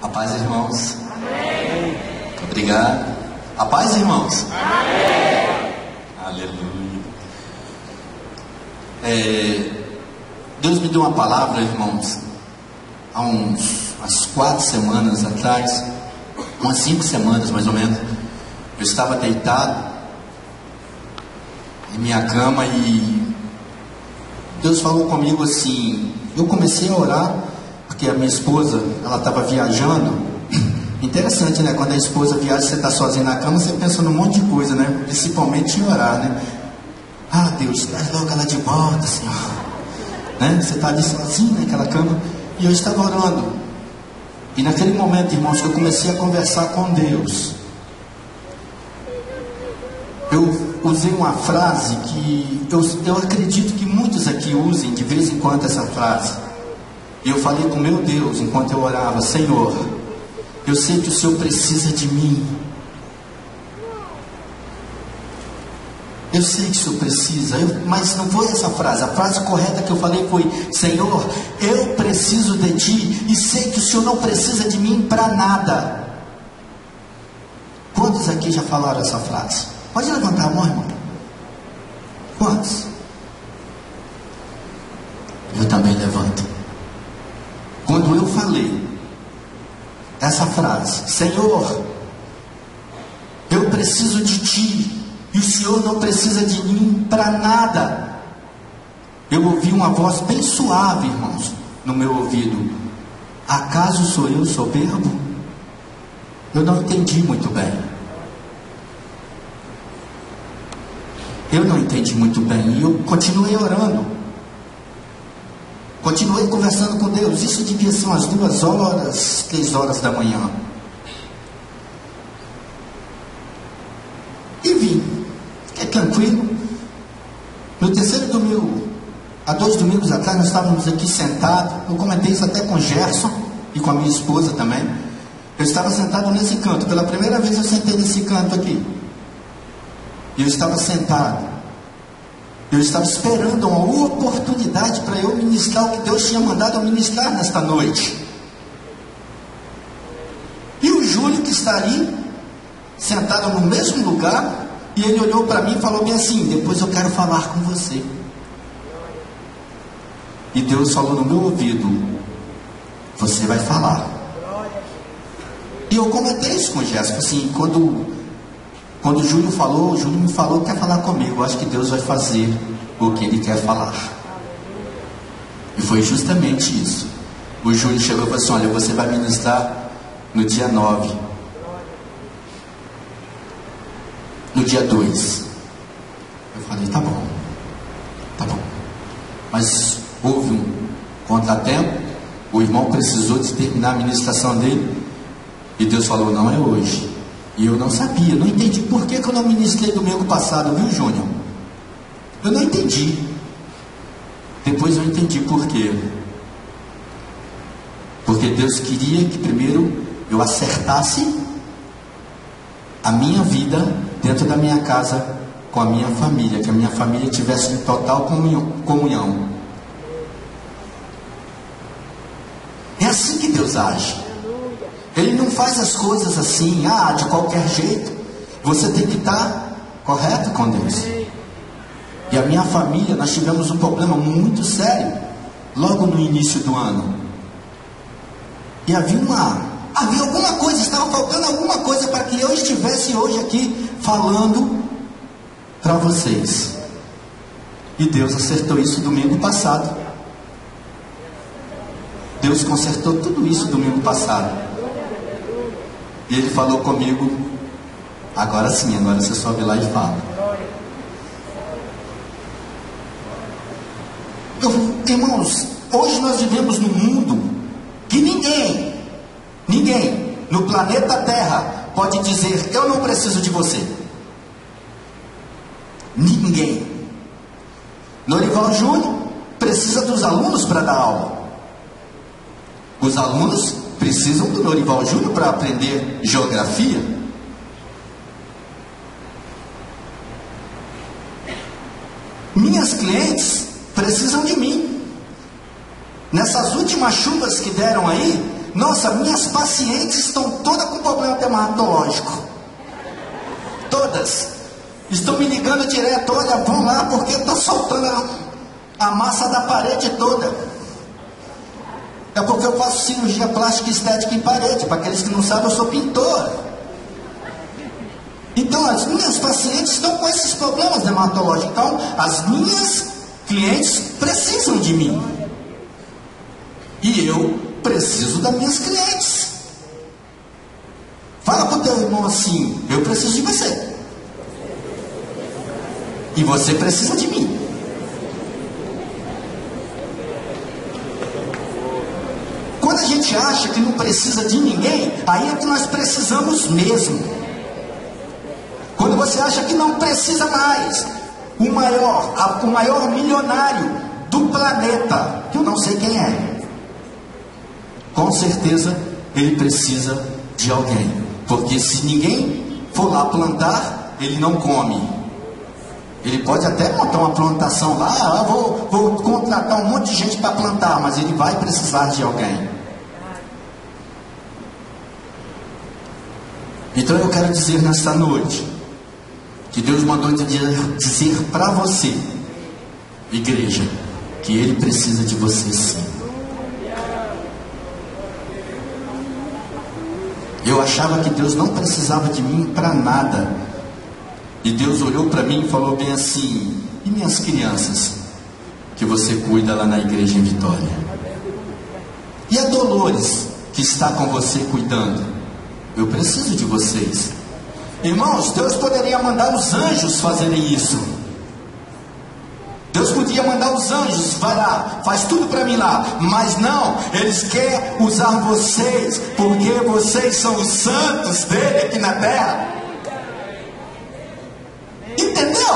A paz, irmãos. Amém. Obrigado. A paz, irmãos. Amém. Aleluia. Deus me deu uma palavra, irmãos, há umas 4 semanas atrás, umas 5 semanas mais ou menos. Eu estava deitado em minha cama e Deus falou comigo assim. Eu comecei a orar porque a minha esposa, ela estava viajando. Interessante, né? Quando a esposa viaja, você está sozinho na cama, você pensa num monte de coisa, né? Principalmente em orar, né? Ah, Deus, traz logo ela de volta, Senhor, né? Você está ali sozinho naquela cama. E eu estava orando. E naquele momento, irmãos, que eu comecei a conversar com Deus, eu usei uma frase que eu acredito que muitos aqui usem de vez em quando essa frase. E eu falei com meu Deus enquanto eu orava: Senhor, eu sei que o Senhor precisa de mim. Eu sei que o Senhor precisa, mas não foi essa frase. A frase correta que eu falei foi: Senhor, eu preciso de Ti e sei que o Senhor não precisa de mim para nada. Quantos aqui já falaram essa frase? Pode levantar a mão, irmão. Quantos? Eu também levanto. Quando eu falei essa frase: Senhor, eu preciso de Ti e o Senhor não precisa de mim para nada, eu ouvi uma voz bem suave, irmãos, no meu ouvido: acaso sou eu soberbo? Eu não entendi muito bem. Eu não entendi muito bem. E eu continuei orando. Continuei conversando com Deus. Isso devia ser umas 2 horas, 3 horas da manhã. E vim. Fiquei tranquilo. No terceiro domingo, há 2 domingos atrás, nós estávamos aqui sentados. Eu comentei isso até com o Gerson e com a minha esposa também. Eu estava sentado nesse canto. Pela primeira vez eu sentei nesse canto aqui. E eu estava sentado. Eu estava esperando uma oportunidade para eu ministrar o que Deus tinha mandado eu ministrar nesta noite. E o Júlio, que está ali, sentado no mesmo lugar, e ele olhou para mim e falou bem assim: depois eu quero falar com você. E Deus falou no meu ouvido: você vai falar. E eu comentei isso com o Jéssica, assim, quando o Júlio falou, o Júlio me falou que quer falar comigo. Eu acho que Deus vai fazer o que Ele quer falar. E foi justamente isso. O Júlio chegou e falou assim: olha, você vai ministrar no dia 9. No dia 2. Eu falei: tá bom. Tá bom. Mas houve um contratempo. O irmão precisou de terminar a ministração dele. E Deus falou: não é hoje. E eu não sabia, não entendi por que eu não ministrei domingo passado, viu, Júnior? Eu não entendi. Depois eu entendi por quê. Porque Deus queria que primeiro eu acertasse a minha vida dentro da minha casa com a minha família, que a minha família tivesse em total comunhão. É assim que Deus age. Ele não faz as coisas assim, de qualquer jeito. Você tem que estar correto com Deus. E a minha família, nós tivemos um problema muito sério logo no início do ano. E havia alguma coisa, estava faltando alguma coisa para que eu estivesse hoje aqui falando para vocês. E Deus acertou isso domingo passado. Deus consertou tudo isso domingo passado. E Ele falou comigo: agora sim, agora você sobe lá e fala. Irmãos, hoje nós vivemos num mundo que ninguém no planeta Terra pode dizer: eu não preciso de você. Ninguém. Norival Júnior precisa dos alunos para dar aula. Os alunos precisam do Norival Júnior para aprender geografia. Minhas clientes precisam de mim. Nessas últimas chuvas que deram aí, Nossa, minhas pacientes estão todas com problema dermatológico. Todas. Estão me ligando direto, olha, vão lá porque está soltando a massa da parede toda. É porque eu faço cirurgia plástica e estética em parede. Para aqueles que não sabem, eu sou pintor. Então, as minhas pacientes estão com esses problemas dermatológicos. Então, as minhas clientes precisam de mim. E eu preciso das minhas clientes. Fala para o teu irmão assim: eu preciso de você. E você precisa de mim. Quando a gente acha que não precisa de ninguém, aí é que nós precisamos mesmo. Quando você acha que não precisa mais, o maior milionário do planeta, que eu não sei quem é, com certeza ele precisa de alguém. Porque se ninguém for lá plantar, ele não come. Ele pode até montar uma plantação lá, vou contratar um monte de gente para plantar, mas ele vai precisar de alguém. Então eu quero dizer nesta noite, que Deus mandou dizer para você, igreja, que Ele precisa de você sim. Eu achava que Deus não precisava de mim para nada. E Deus olhou para mim e falou bem assim: e minhas crianças, que você cuida lá na igreja em Vitória? E a Dolores, que está com você cuidando? Eu preciso de vocês. Irmãos, Deus poderia mandar os anjos fazerem isso. Deus podia mandar os anjos, vai lá, faz tudo para mim lá. Mas não, eles querem usar vocês, porque vocês são os santos dele aqui na terra. Entendeu?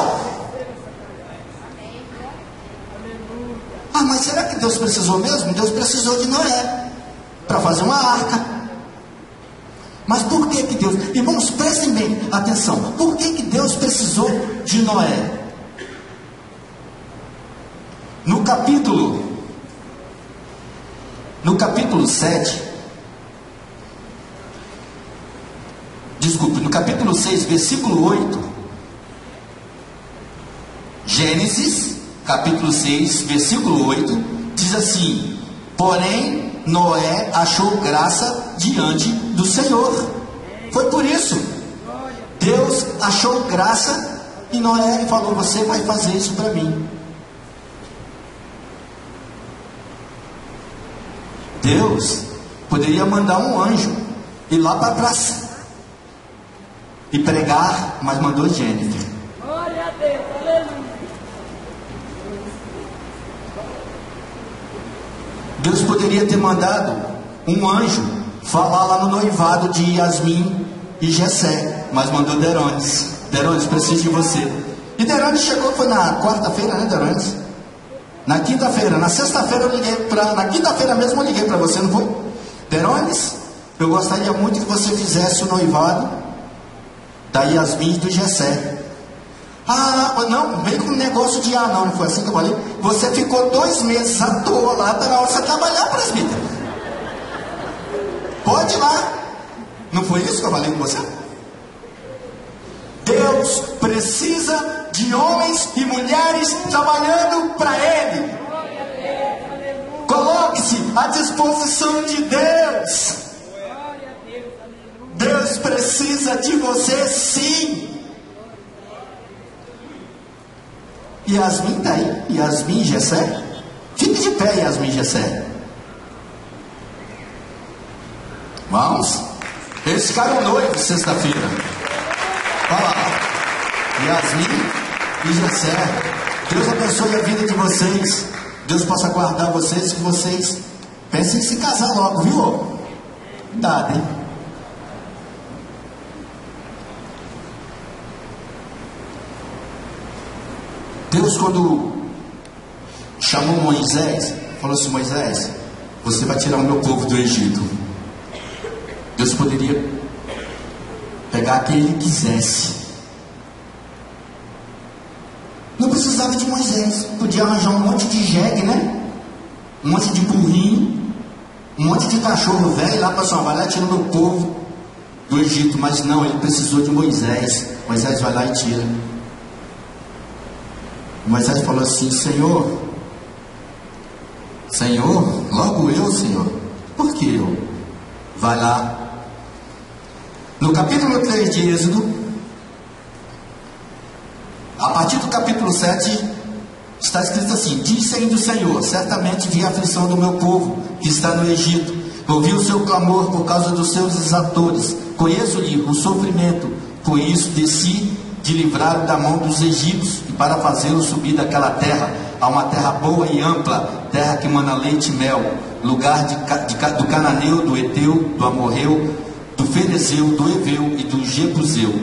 Ah, mas será que Deus precisou mesmo? Deus precisou de Noé para fazer uma arca. Mas por que Deus... Irmãos, prestem bem atenção. Por que Deus precisou de Noé? No capítulo 7, no capítulo 6, versículo 8, Gênesis, capítulo 6, versículo 8, diz assim: porém, Noé achou graça diante do Senhor. Foi por isso. Deus achou graça em Noé e falou: você vai fazer isso para mim. Deus poderia mandar um anjo ir lá para a praça e pregar, mas mandou Jennifer. Glória a Deus, aleluia. Deus poderia ter mandado um anjo falar lá no noivado de Yasmin e Jessé, mas mandou Derones. Derones, preciso de você. E Derones chegou, foi na quarta-feira, né, Derones? Na quinta-feira, na sexta-feira eu liguei na quinta-feira mesmo eu liguei para você, não foi? Derones, eu gostaria muito que você fizesse o noivado da Yasmin e do Jessé. Ah, não, vem com negócio de não foi assim que eu falei? Você ficou 2 meses à toa lá, tá na hora de você trabalhar, presbítero. Pode ir lá. Não foi isso que eu falei com você? Deus precisa de homens e mulheres trabalhando para Ele. Coloque-se à disposição de Deus. Deus precisa de você sim. Yasmin está aí? Yasmin e Jessé? Fique de pé, Yasmin e Jessé. Vamos. Eles ficaram noivos sexta-feira. Olha lá. Yasmin e Jessé. Deus abençoe a vida de vocês. Deus possa guardar vocês, que vocês pensem em se casar logo, viu? Cuidado, hein? Deus, quando chamou Moisés, falou assim: Moisés, você vai tirar o meu povo do Egito. Deus poderia pegar quem Ele quisesse. Não precisava de Moisés. Podia arranjar um monte de jegue, né? Um monte de burrinho. Um monte de cachorro velho lá para vai lá e tira o meu povo do Egito. Mas não, ele precisou de Moisés. Moisés vai lá e tira. Moisés falou assim: Senhor, logo eu, Senhor, por que eu? Vai lá. No capítulo 3 de Êxodo, a partir do capítulo 7, está escrito assim: Disse ainda o Senhor: certamente vi a aflição do meu povo que está no Egito, ouvi o seu clamor por causa dos seus exatores, conheço-lhe o sofrimento, por isso desci de livrar da mão dos egípcios e para fazê-lo subir daquela terra a uma terra boa e ampla, terra que mana leite e mel, lugar do cananeu, do eteu, do amorreu, do ferezeu, do eveu e do jebuseu.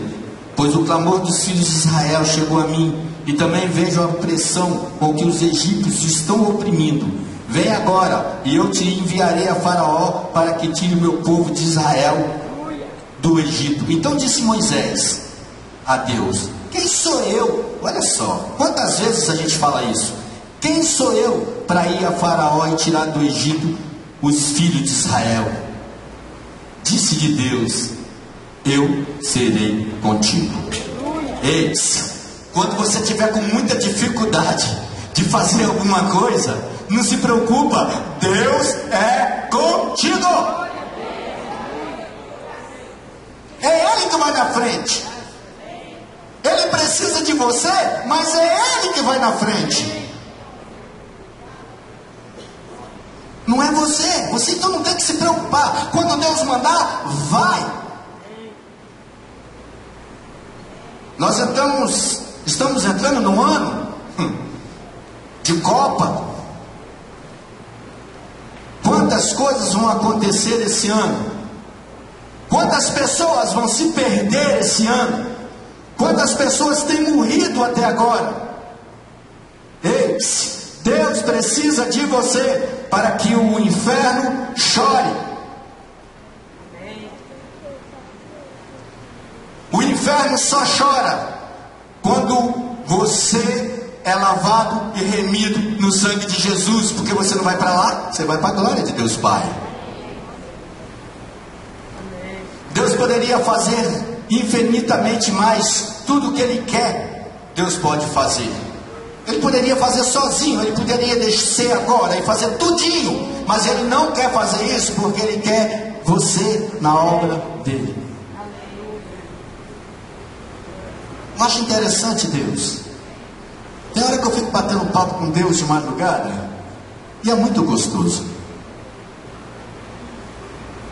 Pois o clamor dos filhos de Israel chegou a mim, e também vejo a opressão com que os egípcios estão oprimindo. Vem agora, e eu te enviarei a Faraó para que tire o meu povo de Israel do Egito. Então disse Moisés a Deus: quem sou eu? Olha só, quantas vezes a gente fala isso? Quem sou eu para ir a Faraó e tirar do Egito os filhos de Israel? Disse-lhe Deus: eu serei contigo. Eis, quando você tiver com muita dificuldade de fazer alguma coisa, não se preocupa, Deus é contigo. É Ele que vai na frente. Ele precisa de você, mas é Ele que vai na frente. Não é você. Você então não tem que se preocupar. Quando Deus mandar, vai. Nós estamos entrando num ano de Copa. Quantas coisas vão acontecer esse ano? Quantas pessoas vão se perder esse ano? Quantas pessoas têm morrido até agora? Ei, Deus precisa de você para que o inferno chore. O inferno só chora quando você é lavado e remido no sangue de Jesus, porque você não vai para lá, você vai para a glória de Deus Pai. Deus poderia fazer infinitamente mais. Tudo o que Ele quer, Deus pode fazer. Ele poderia fazer sozinho, Ele poderia descer agora e fazer tudinho, mas Ele não quer fazer isso, porque Ele quer você na obra dEle. Eu acho interessante Deus. Tem hora que eu fico batendo papo com Deus de madrugada, e é muito gostoso.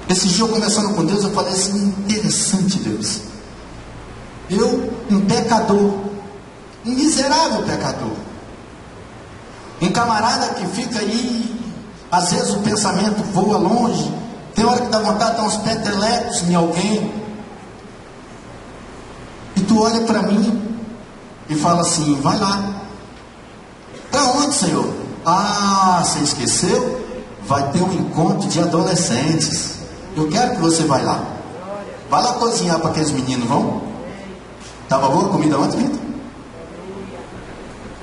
Esse dia eu conversando com Deus, eu falei assim: interessante Deus. Eu, um pecador, um miserável pecador, um camarada que fica aí, às vezes o pensamento voa longe, tem hora que dá vontade de dar uns petelecos em alguém, e tu olha para mim e fala assim: vai lá. Para onde, Senhor? Ah, você esqueceu? Vai ter um encontro de adolescentes. Eu quero que você vá lá. Vai lá cozinhar para aqueles meninos, vão? Estava boa a comida ontem, Vitor?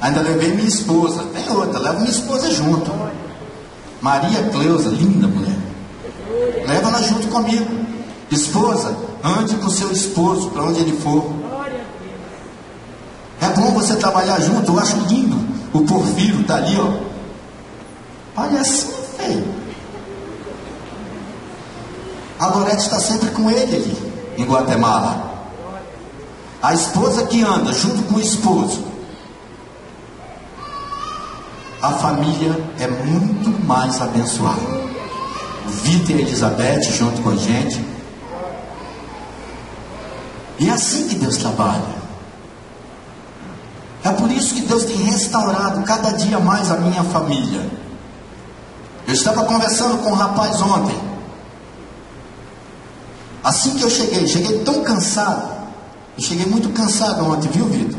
Ainda levei minha esposa. Tem outra, levo minha esposa junto. Maria Cleusa, linda mulher. Leva ela junto comigo. Esposa, ande com seu esposo para onde ele for. É bom você trabalhar junto. Eu acho lindo. O Porfírio está ali, ó. Olha assim, feio. A Lorete está sempre com ele ali, em Guatemala. A esposa que anda junto com o esposo. A família é muito mais abençoada. O Vitor e a Elizabeth junto com a gente. E é assim que Deus trabalha. É por isso que Deus tem restaurado cada dia mais a minha família. Eu estava conversando com um rapaz ontem. Assim que eu cheguei tão cansado. Eu cheguei muito cansado ontem, viu, Vitor?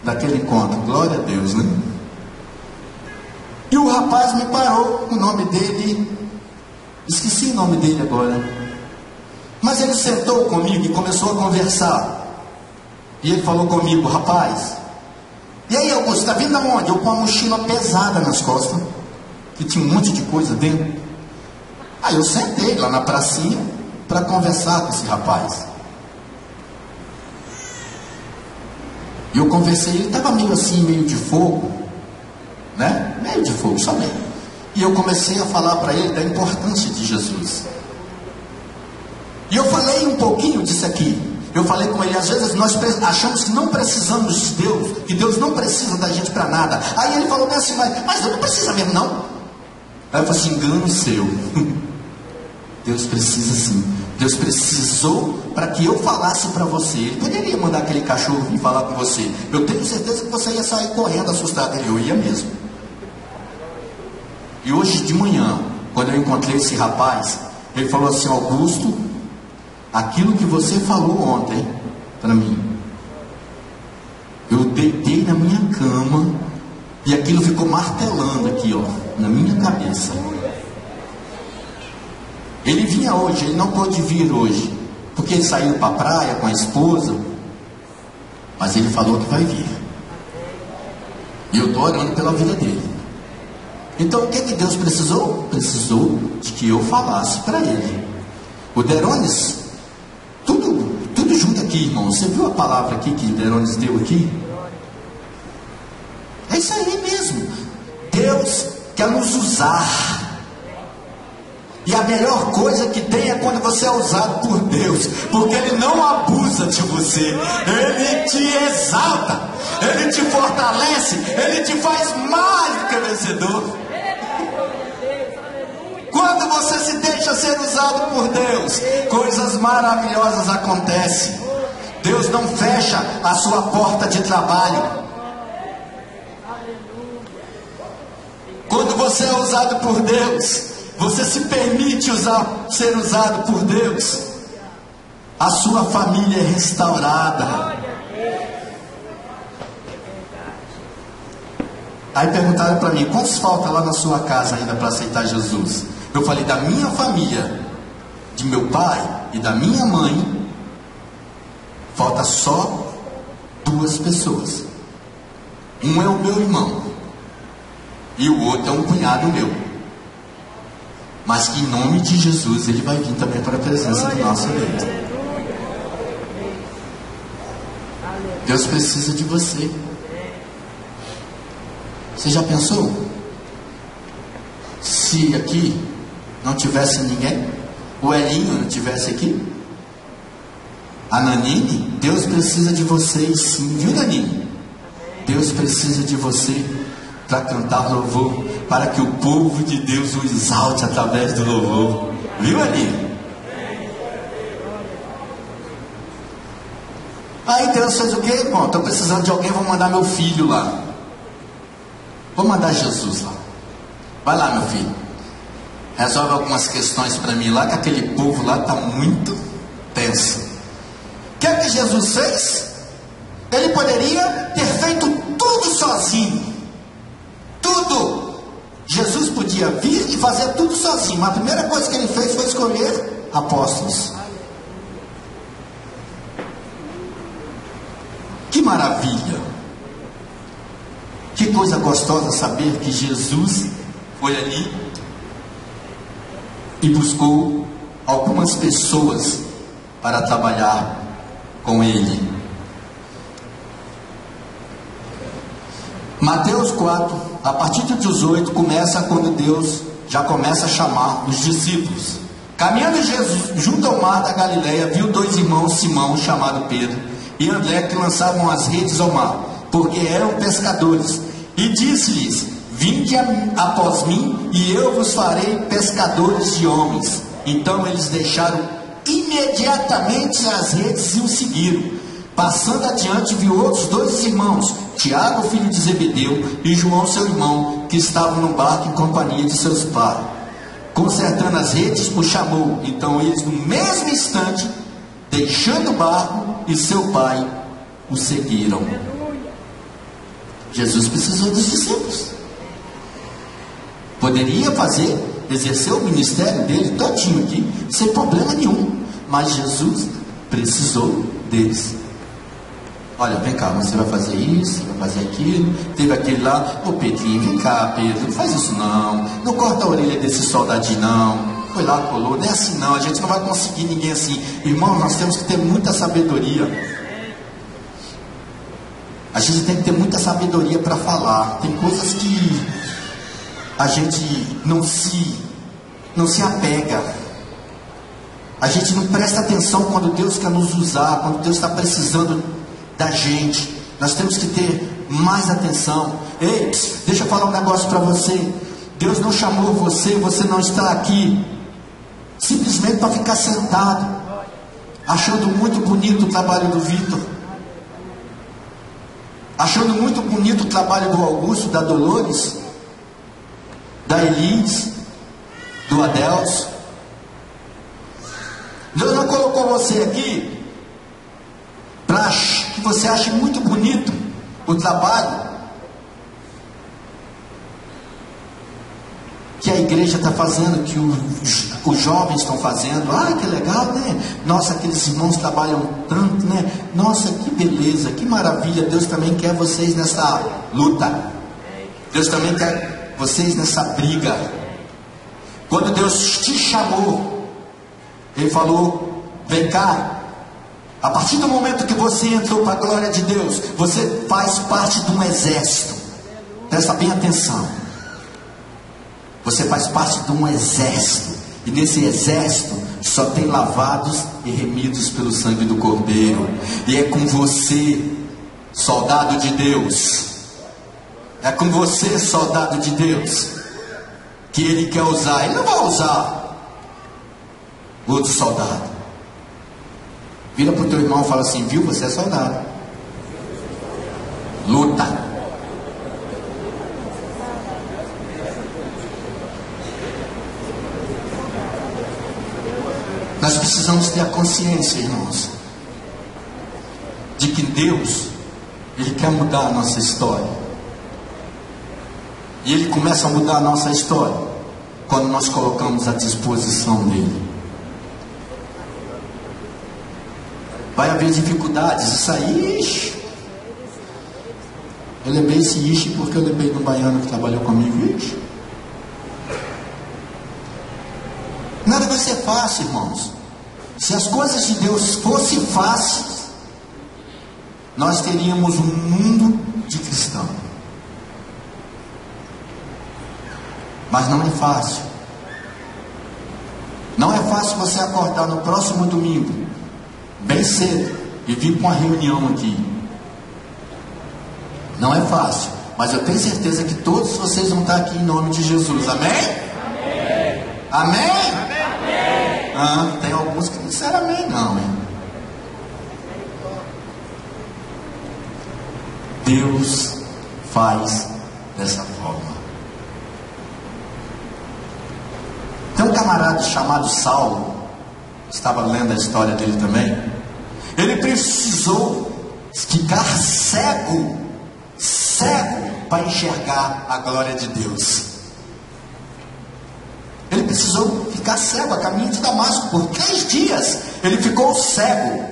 Daquele encontro, glória a Deus, né? E o rapaz me parou, o nome dele, esqueci o nome dele agora. Mas ele sentou comigo e começou a conversar. E ele falou comigo: rapaz, e aí, Augusto, está vindo aonde? Eu com uma mochila pesada nas costas, que tinha um monte de coisa dentro. Aí eu sentei lá na pracinha para conversar com esse rapaz. E eu conversei, ele estava meio assim, meio de fogo, né? Meio de fogo, só meio. E eu comecei a falar para ele da importância de Jesus. E eu falei um pouquinho disso aqui. Eu falei com ele, às vezes nós achamos que não precisamos de Deus, que Deus não precisa da gente para nada. Aí ele falou bem assim, mas Deus não precisa mesmo não. Aí eu falei assim, engano seu. Deus precisa sim. Deus precisou para que eu falasse para você. Ele poderia mandar aquele cachorro vir falar com você. Eu tenho certeza que você ia sair correndo assustado. Eu ia mesmo. E hoje de manhã, quando eu encontrei esse rapaz, ele falou assim, Augusto, aquilo que você falou ontem para mim, eu deitei na minha cama e aquilo ficou martelando aqui, ó, na minha cabeça. Ele vinha hoje, ele não pôde vir hoje, porque ele saiu para a praia com a esposa, mas ele falou que vai vir. E eu estou orando pela vida dele. Então o que Deus precisou? Precisou de que eu falasse para ele. O Derones, tudo junto aqui, irmão. Você viu a palavra aqui que o Derones deu aqui? É isso aí mesmo. Deus quer nos usar. E a melhor coisa que tem é quando você é usado por Deus, porque Ele não abusa de você, Ele te exalta, Ele te fortalece, Ele te faz mais do que vencedor. Quando você se deixa ser usado por Deus, coisas maravilhosas acontecem. Deus não fecha a sua porta de trabalho. Quando você é usado por Deus, você se permite ser usado por Deus, a sua família é restaurada. Aí perguntaram para mim, quantos falta lá na sua casa ainda para aceitar Jesus? Eu falei, da minha família, de meu pai e da minha mãe, falta só 2 pessoas. Um é o meu irmão e o outro é um cunhado meu. Mas que em nome de Jesus ele vai vir também para a presença do nosso Deus. Deus precisa de você. Você já pensou? Se aqui não tivesse ninguém, o Elinho não tivesse aqui, a Nanine, Deus precisa de vocês sim, viu Nanine? Deus precisa de você para cantar louvor, para que o povo de Deus o exalte através do louvor, viu Elinho? Aí Deus fez o quê? Bom, estou precisando de alguém, vou mandar meu filho lá. Vou mandar Jesus lá. Vai lá, meu filho. Resolve algumas questões para mim lá, que aquele povo lá está muito tenso. O que é que Jesus fez? Ele poderia ter feito tudo sozinho. Tudo. Jesus podia vir e fazer tudo sozinho. Mas a primeira coisa que ele fez foi escolher apóstolos. Que maravilha! Que coisa gostosa saber que Jesus foi ali e buscou algumas pessoas para trabalhar com ele. Mateus 4, a partir de 18, começa quando Deus já começa a chamar os discípulos. Caminhando Jesus junto ao mar da Galileia, viu 2 irmãos, Simão, chamado Pedro, e André, que lançavam as redes ao mar, porque eram pescadores. E disse-lhes: vinde após mim, e eu vos farei pescadores de homens. Então eles deixaram imediatamente as redes e o seguiram. Passando adiante, viu outros 2 irmãos, Tiago, filho de Zebedeu, e João, seu irmão, que estavam no barco em companhia de seus pais. Consertando as redes, o chamou. Então eles, no mesmo instante, deixando o barco e seu pai, o seguiram. Jesus precisou dos discípulos. Poderia exercer o ministério dele todinho aqui, sem problema nenhum. Mas Jesus precisou deles. Olha, vem cá, você vai fazer isso, vai fazer aquilo. Teve aquele lá, ô Pedrinho, vem cá, Pedro, não faz isso não. Não corta a orelha desse soldadinho não. foi lá, colou. Não é assim não, a gente não vai conseguir ninguém assim. Irmão, nós temos que ter muita sabedoria. A gente tem que ter muita sabedoria para falar. Tem coisas que a gente não se apega. A gente não presta atenção quando Deus quer nos usar, quando Deus está precisando da gente. Nós temos que ter mais atenção. Ei, deixa eu falar um negócio para você. Deus não chamou você, você não está aqui simplesmente para ficar sentado, achando muito bonito o trabalho do Vitor, achando muito bonito o trabalho do Augusto, da Dolores, da Elis, do Adelso. Deus não colocou você aqui para que você ache muito bonito o trabalho que a igreja está fazendo, que os jovens estão fazendo. Ah, que legal, né? Nossa, aqueles irmãos trabalham tanto, né? Nossa, que beleza, que maravilha. Deus também quer vocês nessa luta. Deus também quer vocês nessa briga. Quando Deus te chamou, Ele falou: vem cá. A partir do momento que você entrou para a glória de Deus, você faz parte de um exército. Presta bem atenção. Você faz parte de um exército. E nesse exército só tem lavados e remidos pelo sangue do Cordeiro. E é com você, soldado de Deus. É com você, soldado de Deus, que Ele quer usar. Ele não vai usar outro soldado. Vira para o teu irmão e fala assim: viu, você é soldado. Luta. Nós precisamos ter a consciência, irmãos, de que Deus, Ele quer mudar a nossa história. E Ele começa a mudar a nossa história quando nós colocamos à disposição dEle. Vai haver dificuldades, isso aí, ixi. Eu lembrei esse ixi porque eu lembrei de um baiano que trabalhou comigo, ixi. Nada vai ser fácil, irmãos. Se as coisas de Deus fossem fáceis, nós teríamos um mundo de cristão. Mas não é fácil. Não é fácil você acordar no próximo domingo, bem cedo, e vir para uma reunião aqui. Não é fácil. Mas eu tenho certeza que todos vocês vão estar aqui em nome de Jesus. Amém? Amém? Amém? Amém. Ah, tem alguns que não disseram amém, não, hein? Deus faz dessa forma. Tem um camarada chamado Saulo, estava lendo a história dele também. Ele precisou ficar cego para enxergar a glória de Deus. Ele precisou ficar cego a caminho de Damasco. Por 3 dias ele ficou cego.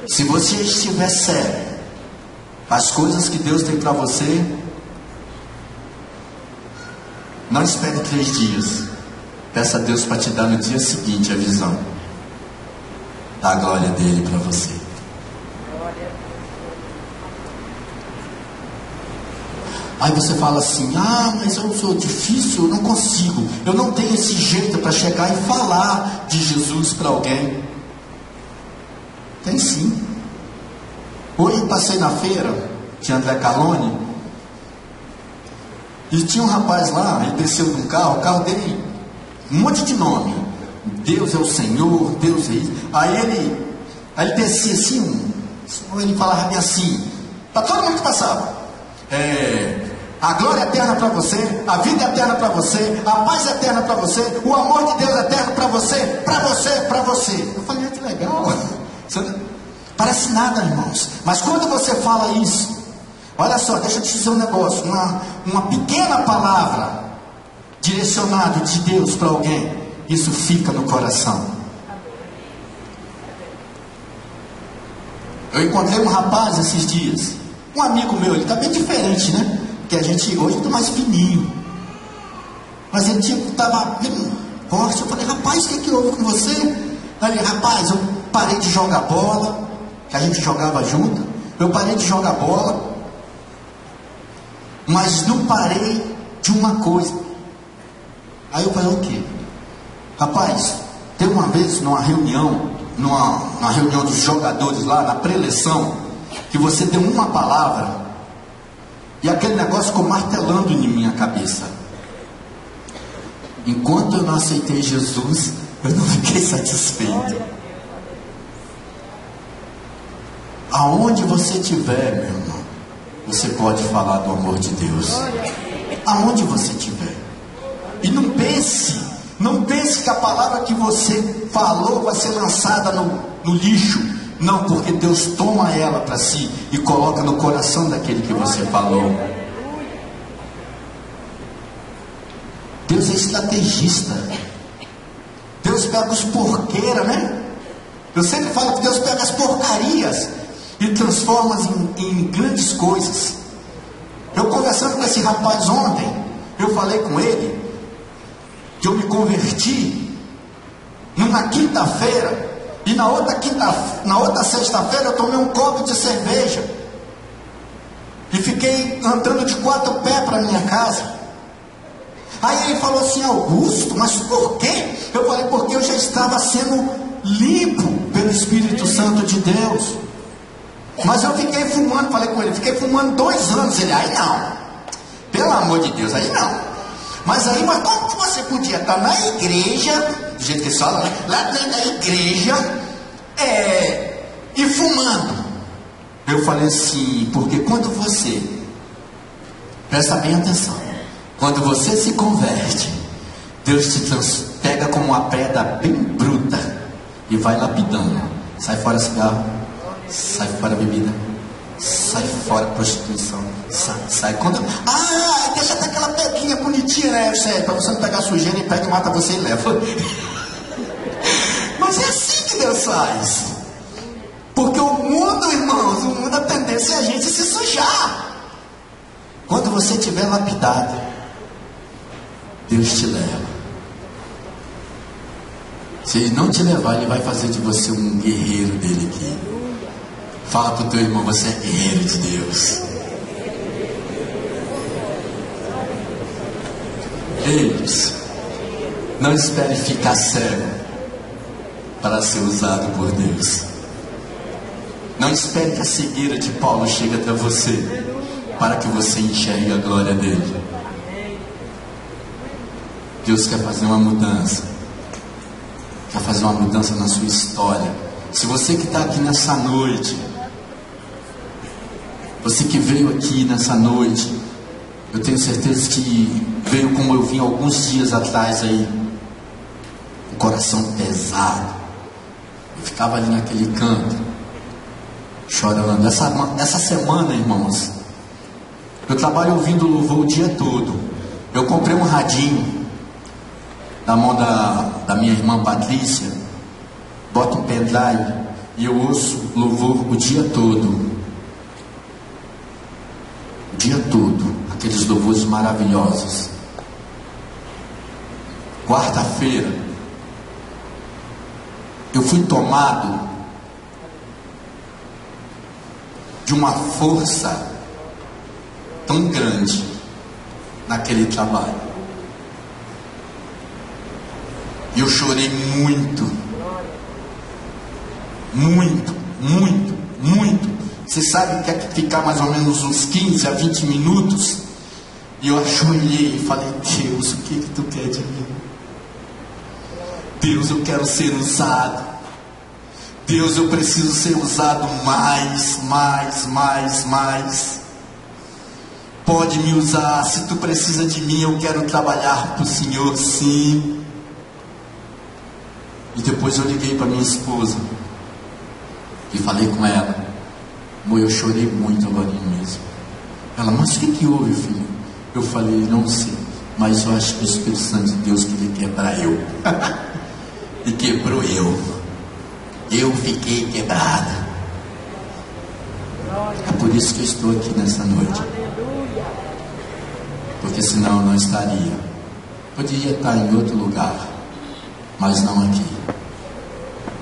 Se você estiver cego as coisas que Deus tem para você, não espere 3 dias. Peça a Deus para te dar no dia seguinte a visão da glória dele para você. Aí você fala assim: ah, mas eu sou difícil, eu não consigo, eu não tenho esse jeito para chegar e falar de Jesus para alguém. Tem sim. Hoje eu passei na feira de André Carlone e tinha um rapaz lá, ele desceu de um carro, o carro dele, um monte de nome. Deus é o Senhor, Deus é isso. Aí ele descia assim, ele falava bem assim, para todo mundo que passava: a glória eterna para você, a vida eterna para você, a paz eterna para você, o amor de Deus eterno para você, para você, para você. Eu falei: que legal. Parece nada, irmãos, mas quando você fala isso, olha só, deixa eu te dizer um negócio, uma pequena palavra direcionada de Deus para alguém, isso fica no coração. Eu encontrei um rapaz esses dias, um amigo meu, ele está bem diferente, né? Porque a gente hoje está mais fininho. Mas ele estava bem forte. Eu falei, rapaz, o que houve com você? Ele, rapaz, eu parei de jogar bola, que a gente jogava junto. Eu parei de jogar bola, mas não parei de uma coisa. Aí eu falei, o quê? Rapaz, tem uma vez numa reunião, numa reunião dos jogadores lá, na pré-eleição, que você deu uma palavra, e aquele negócio ficou martelando em minha cabeça. Enquanto eu não aceitei Jesus, eu não fiquei satisfeito. Aonde você estiver, meu irmão, você pode falar do amor de Deus. Aonde você estiver. E não pense que a palavra que você falou vai ser lançada no lixo. Não, porque Deus toma ela para si e coloca no coração daquele que você falou. Deus é estrategista. Deus pega os porqueiras, né? Eu sempre falo que Deus pega as porcarias e transforma em grandes coisas. Eu conversando com esse rapaz ontem, eu falei com ele que eu me converti numa quinta-feira, e na outra sexta-feira eu tomei um copo de cerveja e fiquei andando de 4 pés para minha casa. Aí ele falou assim, Augusto, mas por quê? Eu falei, porque eu já estava sendo limpo pelo Espírito Santo de Deus. Mas eu fiquei fumando, falei com ele, fiquei fumando 2 anos. Ele, aí não, pelo amor de Deus, aí não. Mas como que você podia estar na igreja, do jeito que eles falam, né? Lá dentro da igreja, e fumando? Eu falei assim, porque quando você, presta bem atenção, quando você se converte, Deus te pega como uma pedra bem bruta e vai lapidando. Sai fora cigarro, sai fora bebida, sai fora prostituição, sai quando... deixa até aquela pedrinha bonitinha, né? Para você não pegar sujeira, ele pega e mata você e leva. Mas é assim que Deus faz. Porque o mundo, irmãos, o mundo, a tendência é a gente se sujar. Quando você estiver lapidado, Deus te leva. Se Ele não te levar, Ele vai fazer de você um guerreiro dele aqui. Fala para o teu irmão, você é guerreiro de Deus. Eles, não espere ficar cego para ser usado por Deus. Não espere que a cegueira de Paulo chegue até você para que você enxergue a glória dele. Deus quer fazer uma mudança. Quer fazer uma mudança na sua história. Se você que está aqui nessa noite, você que veio aqui nessa noite, eu tenho certeza que veio como eu vim alguns dias atrás aí, o coração pesado. Eu ficava ali naquele canto, chorando. Essa semana, irmãos, eu trabalho ouvindo louvor o dia todo. Eu comprei um radinho na mão da minha irmã Patrícia, boto um pendrive e eu ouço louvor o dia todo. O dia todo, aqueles louvores maravilhosos. Quarta-feira, eu fui tomado de uma força tão grande naquele trabalho. E eu chorei muito. Você sabe que é ficar mais ou menos uns 15 a 20 minutos. E eu ajoelhei e falei, Deus, o que tu quer de mim? Deus, eu quero ser usado. Deus, eu preciso ser usado mais. Pode me usar, se tu precisa de mim, eu quero trabalhar para o Senhor, sim. E depois eu liguei para minha esposa e falei com ela, amor, eu chorei muito agora mesmo. Ela, mas o que houve, filho? Eu falei, não sei, mas eu acho que o Espírito Santo de Deus queria quebrar eu. E quebrou eu. Eu fiquei quebrada. É por isso que eu estou aqui nessa noite. Porque senão eu não estaria. Podia estar em outro lugar, mas não aqui.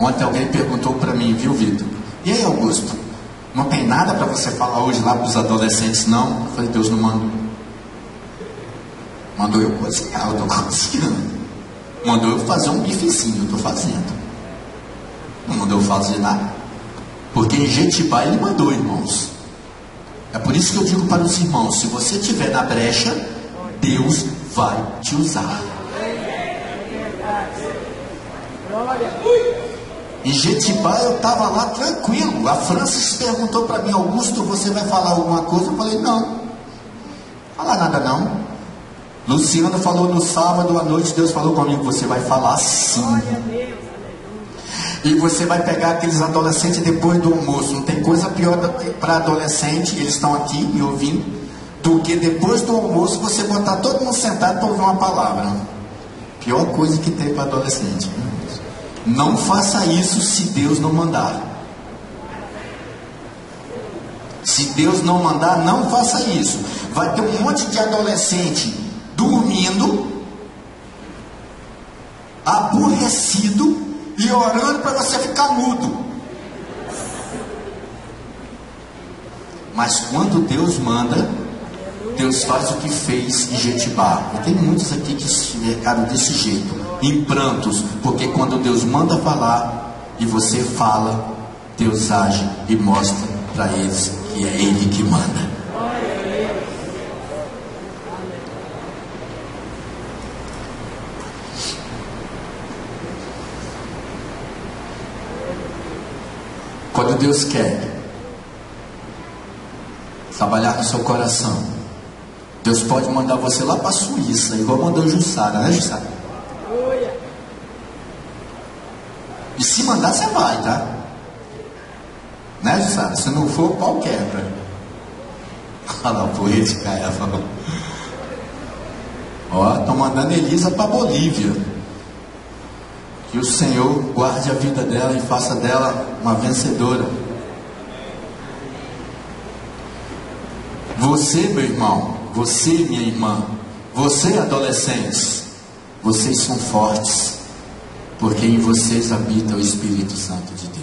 Ontem alguém perguntou para mim, viu, Vitor? E aí, Augusto? Não tem nada para você falar hoje lá para os adolescentes, não? Eu falei, Deus não mandou. Mandou eu cozinhar, eu estou cozinhando. Mandou eu fazer um bifezinho, eu estou fazendo. Não mandou eu fazer nada. Porque em Jetibá ele mandou, irmãos. É por isso que eu digo para os irmãos, se você estiver na brecha, Deus vai te usar. Em Jetibá eu estava lá tranquilo. A Francis perguntou para mim, Augusto, você vai falar alguma coisa? Eu falei, não. Falar nada não. Luciano falou no sábado à noite, Deus falou comigo, você vai falar sim. E você vai pegar aqueles adolescentes depois do almoço. Não tem coisa pior para adolescente, eles estão aqui me ouvindo, do que depois do almoço você botar todo mundo sentado para ouvir uma palavra. Pior coisa que tem para adolescente. Não faça isso se Deus não mandar. Se Deus não mandar, não faça isso. Vai ter um monte de adolescente dormindo, aborrecido e orando para você ficar mudo. Mas quando Deus manda, Deus faz o que fez em Jetibá. E tem muitos aqui que ficaram desse jeito, em prantos, porque quando Deus manda falar e você fala, Deus age e mostra para eles que é Ele que manda. Quando Deus quer trabalhar no seu coração, Deus pode mandar você lá para a Suíça, igual mandou Jussara, né, Jussara? E se mandar, você vai, tá? Né, Jussara? Se não for, o pau quebra. Olha lá, o poética ela falou. Ó, estão mandando Elisa para Bolívia. Que o Senhor guarde a vida dela e faça dela uma vencedora. Você, meu irmão, você, minha irmã, você, adolescentes, vocês são fortes, porque em vocês habita o Espírito Santo de Deus.